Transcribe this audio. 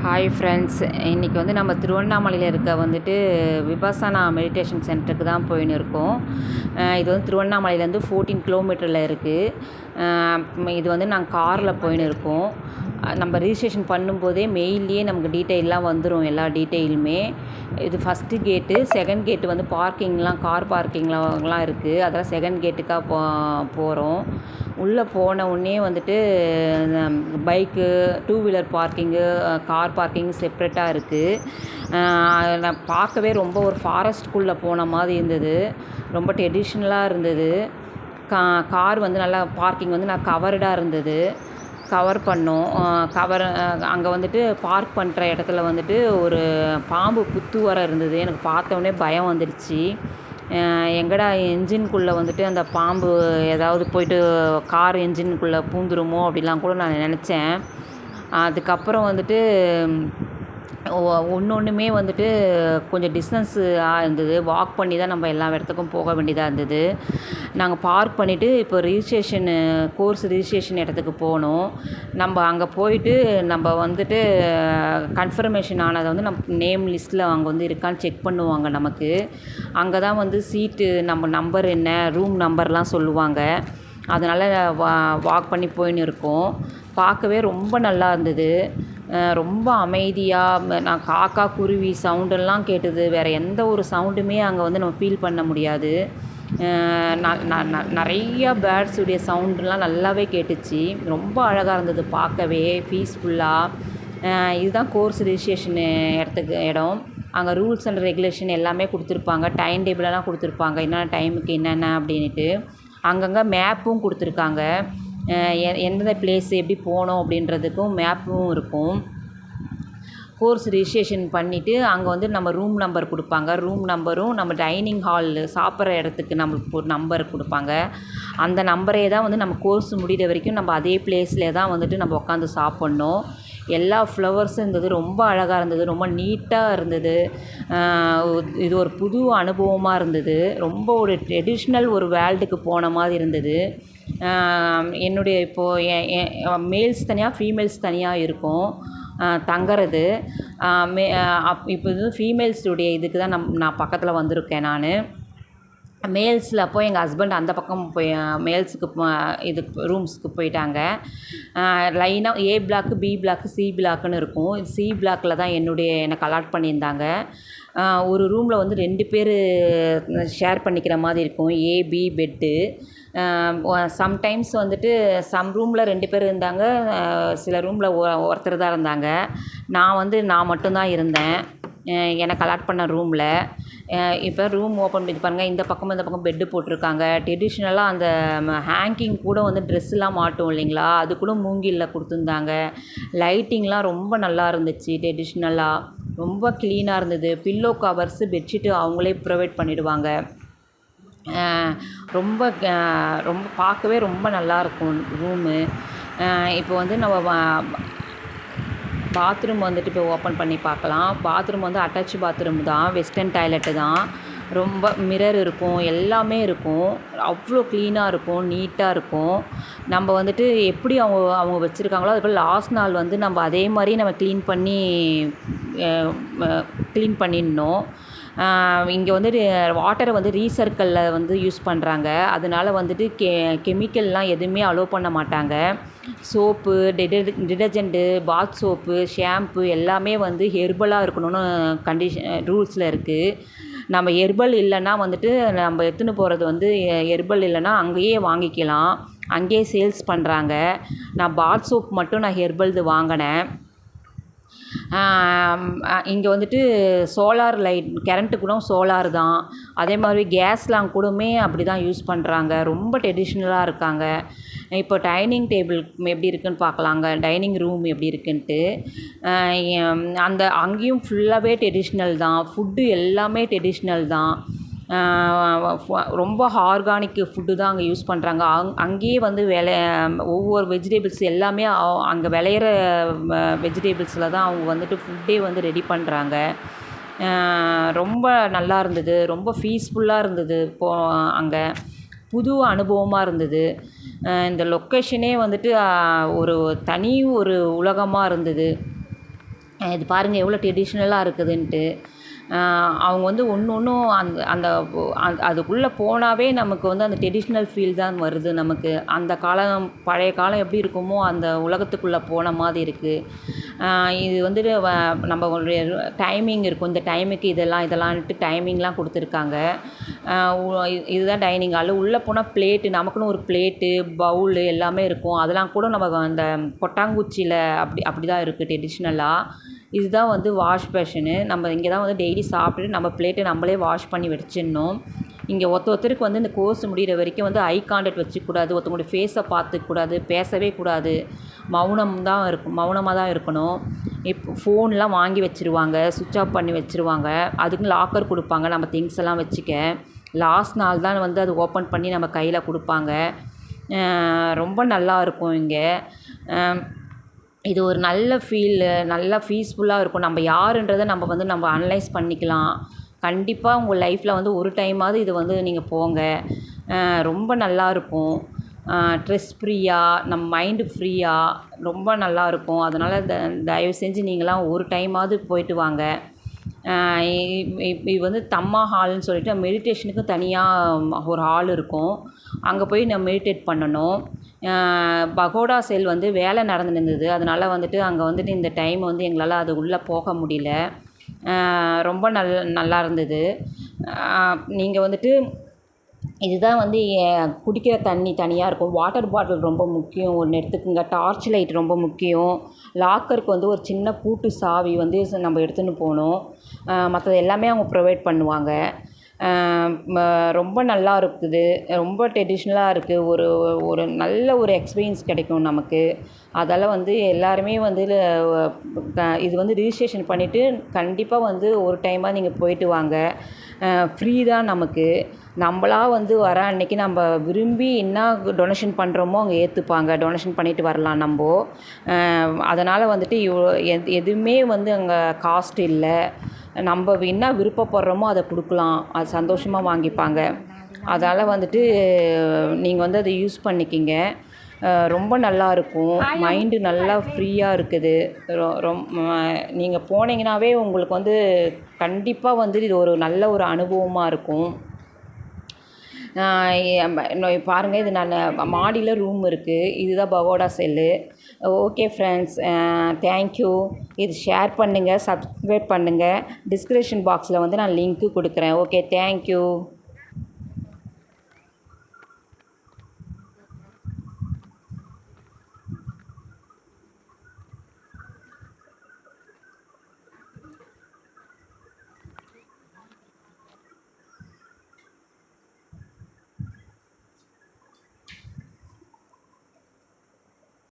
Hi friends, இன்றைக்கி வந்து நம்ம திருவண்ணாமலையில் இருக்க வந்துட்டு விபாசனா மெடிடேஷன் சென்டருக்கு தான் போயின்னு இருக்கோம். இது வந்து திருவண்ணாமலையிலேருந்து 14 கிலோமீட்டரில் இருக்குது. இது வந்து நாங்கள் காரில் போயின்னு இருக்கோம். நம்ம ரிஜிஸ்ட்ரேஷன் பண்ணும்போதே மெயில்லையே நமக்கு டீட்டெயிலெலாம் வந்துடும், எல்லா டீட்டெயிலுமே. இது ஃபஸ்ட்டு கேட்டு. செகண்ட் கேட்டு வந்து பார்க்கிங்லாம், கார் பார்க்கிங்லாம் இருக்குது. அதெல்லாம் செகண்ட் கேட்டுக்காக போகிறோம். உள்ளே போன உடனே வந்துட்டு bike, two wheeler parking, car parking செப்ரேட்டாக இருக்குது. நான் பார்க்கவே ரொம்ப ஒரு ஃபாரஸ்ட்குள்ளே போன மாதிரி இருந்தது. ரொம்ப ட்ரெடிஷ்னலாக இருந்தது. கார் வந்து நல்லா பார்க்கிங் வந்து நான் கவர்டாக இருந்தது. கவர் பண்ணோம். அங்கே வந்துட்டு பார்க் பண்ணுற இடத்துல வந்துட்டு ஒரு பாம்பு புத்து வர இருந்தது. எனக்கு பார்த்தோன்னே பயம் வந்துடுச்சு. எங்கடா என்ஜின்குள்ளே வந்துட்டு அந்த பாம்பு ஏதாவது போய்ட்டு கார் என்ஜின்குள்ளே பூந்துருமோ அப்படிலாம் கூட நான் நினச்சேன். அதுக்கப்புறம் வந்துட்டு ஒன்றுமே வந்துட்டு கொஞ்சம் டிஸ்டன்ஸாக இருந்தது. வாக் பண்ணி தான் நம்ம எல்லா இடத்துக்கும் போக வேண்டியதாக இருந்தது. நாங்கள் பார்க் பண்ணிவிட்டு இப்போ கோர்ஸ் ரிஜிஸ்ட்ரேஷன் இடத்துக்கு போனோம். நம்ம அங்கே போயிட்டு நம்ம வந்துட்டு கன்ஃபர்மேஷன் ஆனதை வந்து நம்ம நேம் லிஸ்ட்டில் அங்கே வந்து இருக்கான்னு செக் பண்ணுவாங்க நமக்கு. அங்கே தான் வந்து சீட்டு நம்ம நம்பர் என்ன, ரூம் நம்பர்லாம் சொல்லுவாங்க. அதனால் வாக் பண்ணி போயின்னு இருக்கோம். பார்க்கவே ரொம்ப நல்லா இருந்தது. ரொம்ப அமைதியாக நான் காக்கா, குருவி சவுண்டெல்லாம் கேட்டது. வேறு எந்த ஒரு சவுண்டுமே அங்கே வந்து நம்ம ஃபீல் பண்ண முடியாது. நிறையா பேர்ட்ஸுடைய சவுண்டெலாம் நல்லாவே கேட்டுச்சு. ரொம்ப அழகாக இருந்தது பார்க்கவே, பீஸ்ஃபுல்லாக. இதுதான் கோர்ஸ் ரிஜிஸ்ட்ரேஷன் இடம். அங்கே ரூல்ஸ் அண்ட் ரெகுலேஷன் எல்லாமே கொடுத்துருப்பாங்க. டைம் டேபிளெல்லாம் கொடுத்துருப்பாங்க, என்னென்ன டைமுக்கு என்னென்ன அப்படின்ட்டு. அங்கங்கே மேப்பும் கொடுத்துருக்காங்க. எந்தெந்த பிளேஸ் எப்படி போகணும் அப்படின்றதுக்கும் மேப்பும் இருக்கும். கோர்ஸ் ரிஜிஸ்ட்ரேஷன் பண்ணிவிட்டு அங்கே வந்து நம்ம ரூம் நம்பர் கொடுப்பாங்க. ரூம் நம்பரும் நம்ம டைனிங் ஹால் சாப்பிட்ற இடத்துக்கு நம்மளுக்கு ஒரு நம்பர் கொடுப்பாங்க. அந்த நம்பரே தான் வந்து நம்ம கோர்ஸ் முடிகிற வரைக்கும் நம்ம அதே பிளேஸில் தான் வந்துட்டு நம்ம உட்காந்து சாப்பிட்ணும். எல்லா ஃப்ளவர்ஸும் இருந்தது. ரொம்ப அழகாக இருந்தது. ரொம்ப நீட்டாக இருந்தது. இது ஒரு புது அனுபவமாக இருந்தது. ரொம்ப ஒரு ட்ரெடிஷ்னல் ஒரு வேர்ல்டுக்கு போன மாதிரி இருந்தது. என்னுடைய இப்போது மேல்ஸ் தனியாக, ஃபீமேல்ஸ் தனியாக இருக்கும் தங்குறது. இப்போ இது ஃபீமேல்ஸுடைய இதுக்கு தான் நான் பக்கத்தில் வந்திருக்கேன். மேல்ஸில் அப்போ எங்கள் ஹஸ்பண்ட் அந்த பக்கம் போய் மேல்ஸுக்கு இது ரூம்ஸுக்கு போயிட்டாங்க. லைனாக ஏ பிளாக்கு, பி பிளாக்கு, சி பிளாக்குன்னு இருக்கும். சி பிளாக்கில் தான் எனக்கு அலாட் பண்ணியிருந்தாங்க. ஒரு ரூமில் வந்து 2 பேர் ஷேர் பண்ணிக்கிற மாதிரி இருக்கும். ஏ, பி பெட்டு. சம்டைம்ஸ் வந்துட்டு சம் ரூமில் 2 பேர் இருந்தாங்க. சில ரூமில் ஒருத்தர் தான் இருந்தாங்க. நான் மட்டும்தான் இருந்தேன் எனக்கு அலாட் பண்ண ரூமில். இப்போ ரூம் ஓப்பன் பண்ணி பாருங்கள். இந்த பக்கம் பெட்டு போட்டிருக்காங்க. ட்ரெடிஷ்னலாக அந்த ஹேங்கிங் கூட வந்து ட்ரெஸ்ஸெலாம் மாட்டும் இல்லைங்களா, அது கூட மூங்கிலில் கொடுத்துருந்தாங்க. லைட்டிங்லாம் ரொம்ப நல்லா இருந்துச்சு. ட்ரெடிஷ்னலாக ரொம்ப க்ளீனாக இருந்தது. பில்லோ கவர்ஸு, பெட்ஷீட்டு அவங்களே ப்ரொவைட் பண்ணிவிடுவாங்க. ரொம்ப பார்க்கவே ரொம்ப நல்லாயிருக்கும் ரூமு. இப்போ வந்து நம்ம பாத்ரூம் வந்துட்டு இப்போ ஓப்பன் பண்ணி பார்க்கலாம். பாத்ரூம் வந்து அட்டாச் பாத்ரூம் தான், வெஸ்டர்ன் டாய்லெட்டு தான். ரொம்ப மிரர் இருக்கும், எல்லாமே இருக்கும். அவ்வளோ க்ளீனாக இருக்கும், நீட்டாக இருக்கும். நம்ம வந்துட்டு எப்படி அவங்க வச்சுருக்காங்களோ அதுபோல் லாஸ்ட் நாள் வந்து நம்ம அதே மாதிரி நம்ம க்ளீன் பண்ணிடணும். இங்கே வந்துட்டு வாட்டரை வந்து ரீசர்க்கிளில் வந்து யூஸ் பண்ணுறாங்க. அதனால வந்துட்டு கெமிக்கல்லாம் எதுவுமே அலோவ் பண்ண மாட்டாங்க. சோப்பு, டிடர்ஜெண்ட்டு, பாத் சோப்பு, ஷாம்பு எல்லாமே வந்து ஹெர்பலாக இருக்கணும்னு ரூல்ஸில் இருக்குது. நம்ம ஹெர்பல் இல்லைன்னா வந்துட்டு நம்ம எடுத்துன்னு போகிறது வந்து ஹெர்பல் இல்லைன்னா அங்கேயே வாங்கிக்கலாம். அங்கேயே சேல்ஸ் பண்ணுறாங்க. நான் பாத் சோப் மட்டும் ஹெர்பல்து வாங்கினேன். இங்கே வந்துட்டு சோலார் லைட், கரண்ட்டு கூட சோலார் தான். அதே மாதிரி கேஸ்லாம் கூடமே அப்படி தான் யூஸ் பண்ணுறாங்க. ரொம்ப ட்ரெடிஷ்னலாக இருக்காங்க. இப்போ டைனிங் டேபிள் எப்படி இருக்குதுன்னு பார்க்கலாங்க. டைனிங் ரூம் எப்படி இருக்குன்ட்டு. அங்கேயும் ஃபுல்லாகவே ட்ரெடிஷ்னல் தான். ஃபுட்டு எல்லாமே ட்ரெடிஷ்னல் தான். ரொம்ப ஆர்கானிக் ஃபுட்டு தான் அங்கே யூஸ் பண்ணுறாங்க. அங்கேயே வந்து ஒவ்வொரு வெஜிடபிள்ஸ் எல்லாமே அங்கே விளையிற வெஜிடபிள்ஸில் தான் அவங்க வந்துட்டு ஃபுட்டே வந்து ரெடி பண்ணுறாங்க. ரொம்ப நல்லா இருந்தது. ரொம்ப பீஸ்ஃபுல்லாக இருந்தது. அங்கே புது அனுபவமாக இருந்தது. இந்த லொக்கேஷனே வந்துட்டு ஒரு தனி உலகமாக இருந்தது. இது பாருங்கள் எவ்வளோ ட்ரெடிஷ்னலாக இருக்குதுன்ட்டு. அவங்க வந்து ஒன்று ஒன்றும் அதுக்குள்ளே போனாவே நமக்கு வந்து அந்த ட்ரெடிஷ்னல் ஃபீல் தான் வருது நமக்கு. அந்த காலம் பழைய காலம் எப்படி இருக்குமோ அந்த உலகத்துக்குள்ளே போன மாதிரி இருக்குது. இது வந்துட்டு நம்மளுடைய டைமிங் இருக்கும். இந்த டைமுக்கு இதெல்லாம்ன்ட்டு டைமிங்லாம் கொடுத்துருக்காங்க. இதுதான் டைனிங் ஹாலு. உள்ளே போனால் பிளேட்டு, நமக்குன்னு ஒரு பிளேட்டு, பவுலு எல்லாமே இருக்கும். அதெல்லாம் கூட நம்ம அந்த கொட்டாங்குச்சியில் அப்படி தான் இருக்குது ட்ரெடிஷ்னலாக. இதுதான் வந்து வாஷ் பேஷனு. நம்ம இங்கே தான் வந்து டெய்லி சாப்பிட்டுட்டு நம்ம பிளேட்டை நம்மளே வாஷ் பண்ணி வச்சிடணும். இங்கே ஒருத்தருக்கு வந்து இந்த கோர்ஸ் முடிகிற வரைக்கும் வந்து ஐ கான்டாக்ட் வச்சுக்கூடாது, ஒருத்தவங்களுடைய ஃபேஸை பார்த்துக்கூடாது, பேசவே கூடாது, மௌனமாக தான் இருக்கணும். ஃபோன்லாம் வாங்கி வச்சுருவாங்க, சுவிட்ச் ஆஃப் பண்ணி வச்சுருவாங்க. அதுக்கு லாக்கர் கொடுப்பாங்க நம்ம திங்ஸ் எல்லாம் வச்சுக்க. லாஸ்ட் நாள் தான் வந்து அது ஓப்பன் பண்ணி நம்ம கையில் கொடுப்பாங்க. ரொம்ப நல்லா இருக்கும் இங்கே. இது ஒரு நல்ல ஃபீலு, நல்லா பீஸ்ஃபுல்லாக இருக்கும். நம்ம யாருன்றதை நம்ம அனலைஸ் பண்ணிக்கலாம். கண்டிப்பாக உங்கள் லைஃப்பில் வந்து ஒரு டைமாவது இது வந்து நீங்கள் போங்க. ரொம்ப நல்லாயிருக்கும். ஸ்ட்ரெஸ் ஃப்ரீயாக, நம்ம மைண்டு ஃப்ரீயாக ரொம்ப நல்லாயிருக்கும். அதனால் தயவு செஞ்சு நீங்களாம் ஒரு டைமாவது போயிட்டு வாங்க. இது வந்து தம்மா ஹால்னு சொல்லிட்டு மெடிடேஷனுக்கு தனியாக ஒரு ஹால் இருக்கும். அங்கே போய் நம்ம மெடிடேட் பண்ணணும். பகோடா சேல் வந்து வேலை நடந்துருந்தது. அதனால் வந்துட்டு அங்கே வந்துட்டு இந்த டைம் வந்து எங்களால் அது உள்ளே போக முடியல. ரொம்ப நல்லா இருந்தது. நீங்கள் வந்துட்டு இதுதான் வந்து குடிக்கிற தண்ணி தனியாக இருக்கும். வாட்டர் பாட்டில் ரொம்ப முக்கியம், ஒன்று எடுத்துக்கோங்க. டார்ச் லைட் ரொம்ப முக்கியம். லாக்கருக்கு வந்து ஒரு சின்ன பூட்டு சாவி வந்து நம்ம எடுத்துன்னு போகணும். மற்றது எல்லாமே அவங்க ப்ரொவைட் பண்ணுவாங்க. ரொம்ப நல்லா இருக்குது. ரொம்ப ட்ரெடிஷ்னலாக இருக்குது. ஒரு நல்ல ஒரு எக்ஸ்பீரியன்ஸ் கிடைக்கும் நமக்கு. அதால் வந்து எல்லாருமே வந்து இது வந்து ரிஜிஸ்ட்ரேஷன் பண்ணிவிட்டு கண்டிப்பாக வந்து ஒரு டைமாக நீங்கள் போயிட்டு வாங்க. ஃப்ரீ தான் நமக்கு. நம்மளா வந்து வர அன்னைக்கு நம்ம விரும்பி என்ன டொனேஷன் பண்ணுறோமோ அங்கே ஏற்றுப்பாங்க. டொனேஷன் பண்ணிவிட்டு வரலாம் நம்ம. அதனால் வந்துட்டு எதுவுமே வந்து அங்கே காஸ்ட் இல்லை. நம்ம என்ன விருப்பப்படுறோமோ அதை கொடுக்கலாம். அது சந்தோஷமாக வாங்கிப்பாங்க. அதால் வந்துட்டு நீங்கள் வந்து அதை யூஸ் பண்ணிக்கிங்க. ரொம்ப நல்லாயிருக்கும். மைண்டு நல்லா ஃப்ரீயாக இருக்குது. நீங்கள் போனீங்கன்னாவே உங்களுக்கு வந்து கண்டிப்பாக வந்து இது ஒரு நல்ல ஒரு அனுபவமாக இருக்கும். பாருங்கள், இது நான் மாடியில் ரூம் இருக்குது. இதுதான் பகோடா செல்லு. Okay friends, thank you. இது ஷேர் பண்ணுங்கள், சப்ஸ்கிரைப் பண்ணுங்கள். டிஸ்கிரிப்ஷன் பாக்ஸில் வந்து நான் லிங்க்கு கொடுக்குறேன். Okay, thank you.